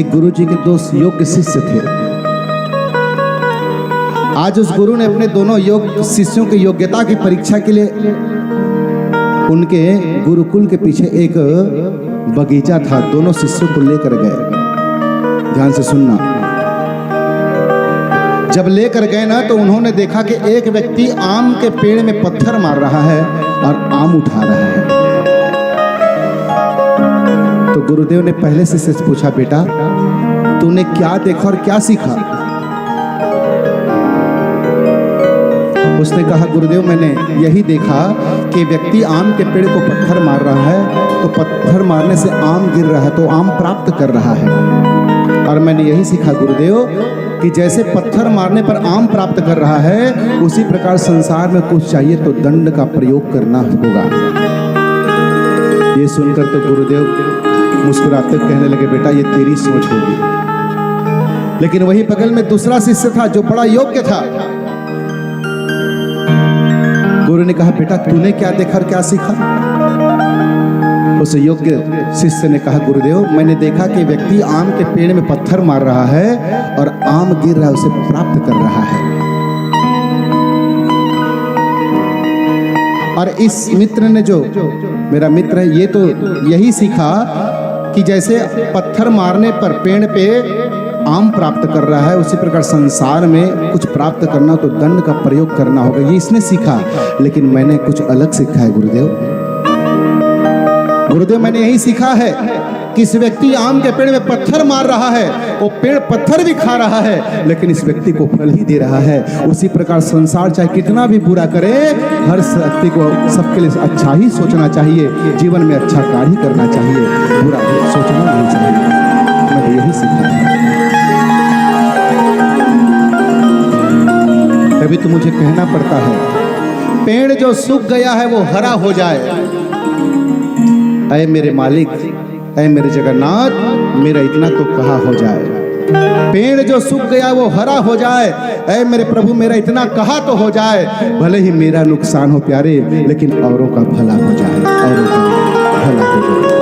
एक गुरु जी के दो योग्य शिष्य थे। आज उस गुरु ने अपने दोनों योग्य शिष्यों की योग्यता की परीक्षा के लिए उनके गुरुकुल के पीछे एक बगीचा था, दोनों शिष्यों को लेकर गए। ध्यान से सुनना। जब लेकर गए ना तो उन्होंने देखा कि एक व्यक्ति आम के पेड़ में पत्थर मार रहा है और आम उठा रहा है। तो गुरुदेव ने पहले से पूछा, बेटा तूने क्या देखा और क्या सीखा? उसने कहा, गुरुदेव मैंने यही देखा कि व्यक्ति आम के पेड़ को पत्थर मार रहा है तो पत्थर मारने से आम गिर रहा है तो आम प्राप्त कर रहा है। और मैंने यही सीखा गुरुदेव कि जैसे पत्थर मारने पर आम प्राप्त कर रहा है उसी प्रकार संसार में कुछ चाहिए तो दंड का प्रयोग करना होगा। ये सुनकर तो गुरुदेव मुस्कुराते कहने लगे, बेटा ये तेरी सोच होगी। लेकिन वही बगल में दूसरा शिष्य था जो बड़ा योग्य था। गुरु ने कहा, बेटा तूने क्या देखा और क्या सीखा? उस योग्य शिष्य ने कहा, गुरुदेव मैंने देखा कि व्यक्ति आम के पेड़ में पत्थर मार रहा है और आम गिर रहा है, उसे प्राप्त कर रहा है। और इस मित्र ने, जो मेरा मित्र है, ये तो यही सीखा कि जैसे पत्थर मारने पर पेड़ पे आम प्राप्त कर रहा है उसी प्रकार संसार में कुछ प्राप्त करना तो दंड का प्रयोग करना होगा, ये इसने सीखा। लेकिन मैंने कुछ अलग सीखा है गुरुदेव। गुरुदेव मैंने यही सीखा है कि इस व्यक्ति आम के पेड़ में पत्थर मार रहा है, वो पेड़ पत्थर भी खा रहा है लेकिन इस व्यक्ति को फल ही दे रहा है। उसी प्रकार संसार चाहे कितना भी बुरा करे, हर व्यक्ति को सबके लिए अच्छा ही सोचना चाहिए, जीवन में अच्छा कार्य ही करना चाहिए, बुरा सोचना नहीं चाहिए। मैंने यही सीखा है। कभी तो मुझे कहना पड़ता है, पेड़ जो सूख गया है वो हरा हो जाए। ऐ मेरे मालिक, ऐ मेरे जगन्नाथ, मेरा इतना तो कहा हो जाए। पेड़ जो सूख गया वो हरा हो जाए। ऐ मेरे प्रभु, मेरा इतना कहा तो हो जाए। भले ही मेरा नुकसान हो प्यारे, लेकिन औरों का भला हो जाए, औरों का भला हो जाए।